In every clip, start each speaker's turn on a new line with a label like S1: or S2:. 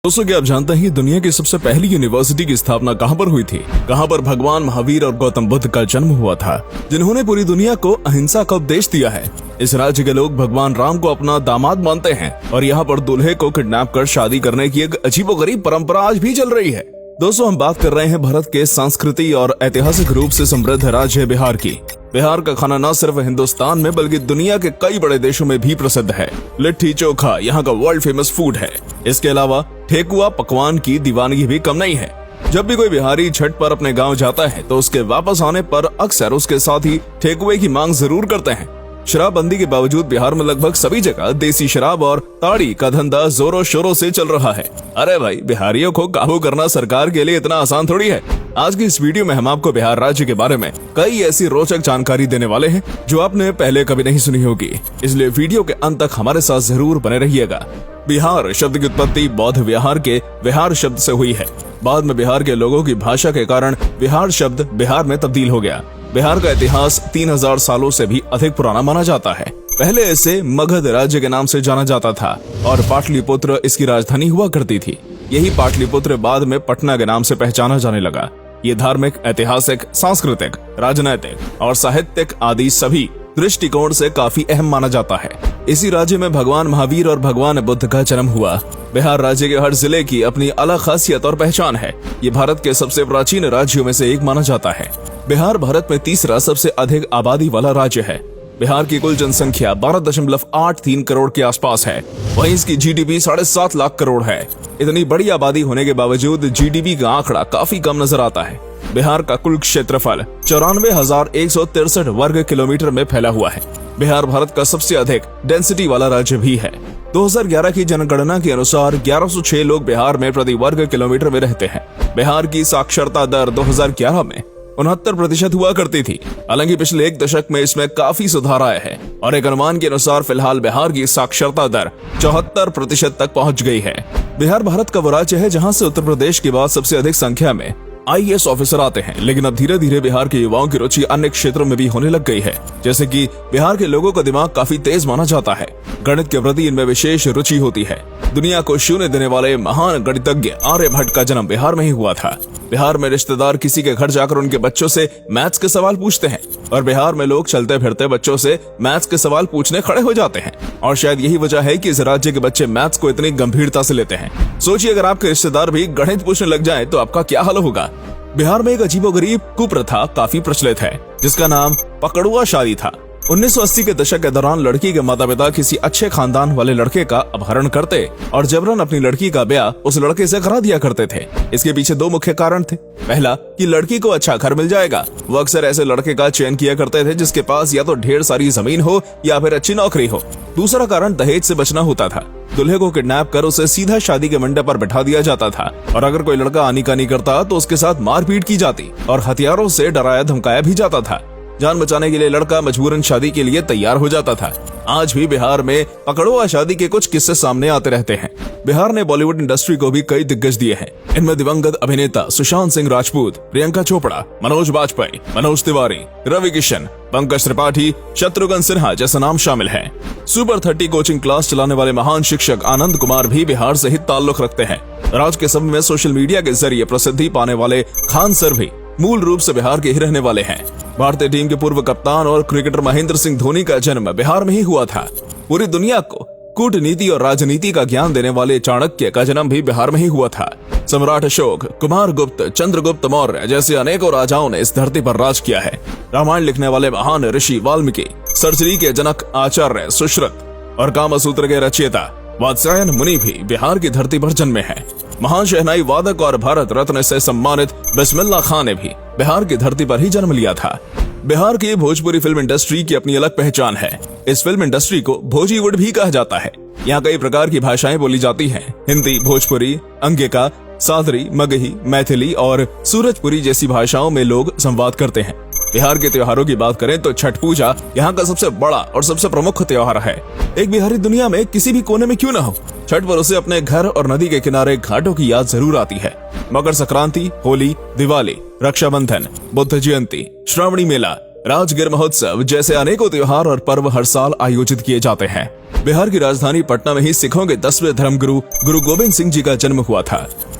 S1: दोस्तों, क्या आप जानते हैं दुनिया की सबसे पहली यूनिवर्सिटी की स्थापना कहां पर हुई थी? कहां पर भगवान महावीर और गौतम बुद्ध का जन्म हुआ था, जिन्होंने पूरी दुनिया को अहिंसा का उपदेश दिया है। इस राज्य के लोग भगवान राम को अपना दामाद मानते हैं और यहाँ पर दूल्हे को किडनैप कर शादी करने की एक अजीबोगरीब परंपरा आज भी चल रही है। दोस्तों, हम बात कर रहे हैं भारत के सांस्कृतिक और ऐतिहासिक रूप से समृद्ध राज्य बिहार की। बिहार का खाना न सिर्फ हिंदुस्तान में बल्कि दुनिया के कई बड़े देशों में भी प्रसिद्ध है। लिट्टी चोखा यहाँ का वर्ल्ड फेमस फूड है। इसके अलावा ठेकुआ पकवान की दीवानगी भी कम नहीं है। जब भी कोई बिहारी छठ पर अपने गांव जाता है तो उसके वापस आने पर अक्सर उसके साथ ही ठेकुए की मांग जरूर करते हैं। शराबबंदी के बावजूद बिहार में लगभग सभी जगह देसी शराब और ताड़ी का धंधा जोरों शोरों से चल रहा है। अरे भाई, बिहारियों को काबू करना सरकार के लिए इतना आसान थोड़ी है। आज की इस वीडियो में हम आपको बिहार राज्य के बारे में कई ऐसी रोचक जानकारी देने वाले हैं जो आपने पहले कभी नहीं सुनी होगी, इसलिए वीडियो के अंत तक हमारे साथ जरूर बने रहिएगा। बिहार शब्द की उत्पत्ति बौद्ध विहार के विहार शब्द से हुई है। बाद में बिहार के लोगों की भाषा के कारण बिहार शब्द बिहार में तब्दील हो गया। बिहार का इतिहास 3000 सालों से भी अधिक पुराना माना जाता है। पहले इसे मगध राज्य के नाम से जाना जाता था और पाटलिपुत्र इसकी राजधानी हुआ करती थी। यही पाटलिपुत्र बाद में पटना के नाम से पहचाना जाने लगा। ये धार्मिक, ऐतिहासिक, सांस्कृतिक, राजनैतिक और साहित्यिक आदि सभी दृष्टिकोण से काफी अहम माना जाता है। इसी राज्य में भगवान महावीर और भगवान बुद्ध का जन्म हुआ। बिहार राज्य के हर जिले की अपनी अलग खासियत और पहचान है। ये भारत के सबसे प्राचीन राज्यों में से एक माना जाता है। बिहार भारत में तीसरा सबसे अधिक आबादी वाला राज्य है। बिहार की कुल जनसंख्या 12.83 करोड़ के आसपास है। वहीं इसकी जीडीपी 7.5 लाख करोड़ है। इतनी बड़ी आबादी होने के बावजूद जीडीपी का आंकड़ा काफी कम नजर आता है। बिहार का कुल क्षेत्रफल 94,163 वर्ग किलोमीटर में फैला हुआ है। बिहार भारत का सबसे अधिक डेंसिटी वाला राज्य भी है। 2011 की जनगणना के अनुसार 1106 लोग बिहार में प्रति वर्ग किलोमीटर में रहते हैं। बिहार की साक्षरता दर 2011 में 69% हुआ करती थी। हालांकि पिछले एक दशक में इसमें काफी सुधार आया है और एक अनुमान के अनुसार फिलहाल बिहार की साक्षरता दर 74% तक पहुंच गई है। बिहार भारत का वो राज्य है जहां से उत्तर प्रदेश के बाद सबसे अधिक संख्या में आईएएस ऑफिसर आते हैं। लेकिन अब धीरे धीरे बिहार के युवाओं की रुचि अन्य क्षेत्रों में भी होने लग गई है। जैसे कि बिहार के लोगों का दिमाग काफी तेज माना जाता है। गणित के प्रति इनमें विशेष रुचि होती है। दुनिया को शून्य देने वाले महान गणितज्ञ आर्यभट्ट का जन्म बिहार में ही हुआ था। बिहार में रिश्तेदार किसी के घर जाकर उनके बच्चों से मैथ्स के सवाल पूछते हैं और बिहार में लोग चलते फिरते बच्चों से मैथ्स के सवाल पूछने खड़े हो जाते हैं। और शायद यही वजह है कि इस राज्य के बच्चे मैथ्स को इतनी गंभीरता से लेते हैं। सोचिए, अगर आपके रिश्तेदार भी गणित पूछने लग जाएं तो आपका क्या हाल होगा। बिहार में एक अजीबोगरीब कुप्रथा काफी प्रचलित है जिसका नाम पकड़ुआ शादी था। 1980 के दशक के दौरान लड़की के माता पिता किसी अच्छे खानदान वाले लड़के का अपहरण करते और जबरन अपनी लड़की का ब्याह उस लड़के से करा दिया करते थे। इसके पीछे दो मुख्य कारण थे। पहला कि लड़की को अच्छा घर मिल जाएगा। वो अक्सर ऐसे लड़के का चयन किया करते थे जिसके पास या तो ढेर सारी जमीन हो या फिर अच्छी नौकरी हो। दूसरा कारण दहेज से बचना होता था। दूल्हे को किडनैप कर उसे सीधा शादी के मंडप पर बैठा दिया जाता था और अगर कोई लड़का आनीकानी करता तो उसके साथ मारपीट की जाती और हथियारों से डराया धमकाया भी जाता था। जान बचाने के लिए लड़का मजबूरन शादी के लिए तैयार हो जाता था। आज भी बिहार में पकड़ुआ शादी के कुछ किस्से सामने आते रहते हैं। बिहार ने बॉलीवुड इंडस्ट्री को भी कई दिग्गज दिए हैं। इनमें दिवंगत अभिनेता सुशांत सिंह राजपूत, प्रियंका चोपड़ा, मनोज बाजपेयी, मनोज तिवारी, रवि किशन, पंकज त्रिपाठी, शत्रुघ्न सिन्हा जैसा नाम शामिल है। सुपर 30 कोचिंग क्लास चलाने वाले महान शिक्षक आनंद कुमार भी बिहार से ही ताल्लुक रखते हैं। आज के समय में सोशल मीडिया के जरिए प्रसिद्धि पाने वाले खान सर भी मूल रूप से बिहार के ही रहने वाले हैं। भारतीय टीम के पूर्व कप्तान और क्रिकेटर महेंद्र सिंह धोनी का जन्म बिहार में ही हुआ था। पूरी दुनिया को कूटनीति और राजनीति का ज्ञान देने वाले चाणक्य का जन्म भी बिहार में ही हुआ था। सम्राट अशोक, कुमार गुप्त, चंद्रगुप्त मौर्य जैसे अनेकों राजाओं ने इस धरती पर राज किया है। रामायण लिखने वाले महान ऋषि वाल्मीकि, सर्जरी के जनक आचार्य सुश्रुत और कामसूत्र के रचयिता वात्स्यायन मुनि भी बिहार की धरती पर जन्मे हैं। महान शहनाई वादक और भारत रत्न से सम्मानित बिस्मिल्लाह खान ने भी बिहार की धरती पर ही जन्म लिया था। बिहार की भोजपुरी फिल्म इंडस्ट्री की अपनी अलग पहचान है। इस फिल्म इंडस्ट्री को भोजीवुड भी कहा जाता है। यहाँ कई प्रकार की भाषाएं बोली जाती हैं। हिंदी, भोजपुरी, अंगिका, सादरी, मगही, मैथिली और सूरजपुरी जैसी भाषाओं में लोग संवाद करते हैं। बिहार के त्योहारों की बात करें तो छठ पूजा यहाँ का सबसे बड़ा और सबसे प्रमुख त्योहार है। एक बिहारी दुनिया में किसी भी कोने में क्यों न हो, छठ पर उसे अपने घर और नदी के किनारे घाटों की याद जरूर आती है। मकर संक्रांति, होली, दिवाली, रक्षाबंधन, बुद्ध जयंती, श्रावणी मेला, राजगीर महोत्सव जैसे अनेकों त्योहार और पर्व हर साल आयोजित किए जाते हैं। बिहार की राजधानी पटना में ही सिखों के 10वें धर्मगुरु गुरु गोविंद सिंह जी का जन्म हुआ था।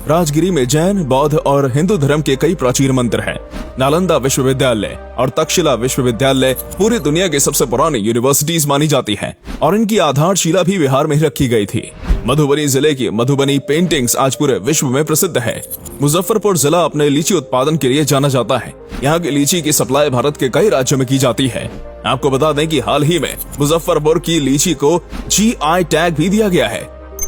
S1: राजगिरी में जैन, बौद्ध और हिंदू धर्म के कई प्राचीन मंदिर हैं। नालंदा विश्वविद्यालय और तक्षशिला विश्वविद्यालय पूरी दुनिया की सबसे पुरानी यूनिवर्सिटीज मानी जाती हैं और इनकी आधारशिला भी बिहार में ही रखी गई थी। मधुबनी जिले की मधुबनी पेंटिंग्स आज पूरे विश्व में प्रसिद्ध है। मुजफ्फरपुर जिला अपने लीची उत्पादन के लिए जाना जाता है। यहाँ की लीची की सप्लाई भारत के कई राज्यों में की जाती है। आपको बता दें कि हाल ही में मुजफ्फरपुर की लीची को GI टैग भी दिया गया है।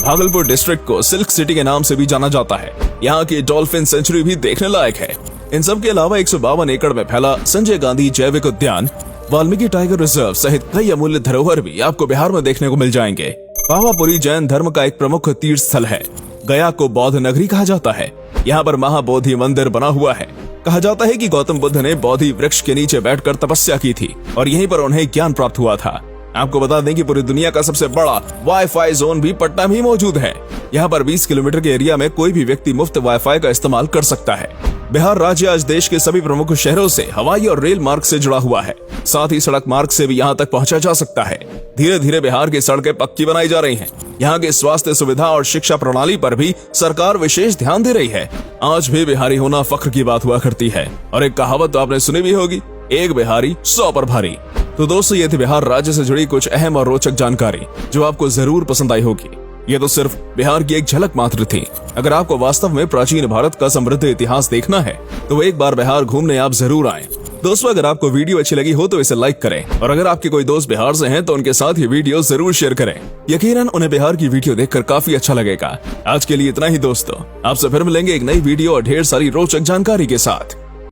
S1: भागलपुर डिस्ट्रिक्ट को सिल्क सिटी के नाम से भी जाना जाता है। यहाँ की डॉल्फिन सेंचुरी भी देखने लायक है। इन सब के अलावा 152 एकड़ में फैला संजय गांधी जैविक उद्यान, वाल्मीकि टाइगर रिजर्व सहित कई अमूल्य धरोहर भी आपको बिहार में देखने को मिल जाएंगे। पावापुरी जैन धर्म का एक प्रमुख तीर्थ स्थल है। गया को बौद्ध नगरी कहा जाता है। यहाँ पर महाबोधि मंदिर बना हुआ है। कहा जाता है कि गौतम बुद्ध ने बोधि वृक्ष के नीचे बैठकर तपस्या की थी और यहीं पर उन्हें ज्ञान प्राप्त हुआ था। आपको बता दें कि पूरी दुनिया का सबसे बड़ा वाईफाई जोन भी पटना में ही मौजूद है। यहाँ पर 20 किलोमीटर के एरिया में कोई भी व्यक्ति मुफ्त वाईफाई का इस्तेमाल कर सकता है। बिहार राज्य आज देश के सभी प्रमुख शहरों से हवाई और रेल मार्ग से जुड़ा हुआ है। साथ ही सड़क मार्ग से भी यहाँ तक पहुँचा जा सकता है। धीरे धीरे बिहार की सड़कें पक्की बनाई जा रही हैं। यहाँ की स्वास्थ्य सुविधा और शिक्षा प्रणाली पर भी सरकार विशेष ध्यान दे रही है। आज भी बिहारी होना फख्र की बात हुआ करती है और एक कहावत तो आपने सुनी भी होगी, एक बिहारी 100 पर भारी। तो दोस्तों, ये थी बिहार राज्य से जुड़ी कुछ अहम और रोचक जानकारी जो आपको जरूर पसंद आई होगी। ये तो सिर्फ बिहार की एक झलक मात्र थी। अगर आपको वास्तव में प्राचीन भारत का समृद्ध इतिहास देखना है तो एक बार बिहार घूमने आप जरूर आएं। दोस्तों, अगर आपको वीडियो अच्छी लगी हो तो इसे लाइक करें और अगर आपके कोई दोस्त बिहार से हैं तो उनके साथ ये वीडियो जरूर शेयर करें। यकीनन उन्हें बिहार की वीडियो देखकर काफी अच्छा लगेगा। आज के लिए इतना ही दोस्तों, आपसे फिर मिलेंगे एक नई वीडियो और ढेर सारी रोचक जानकारी के साथ।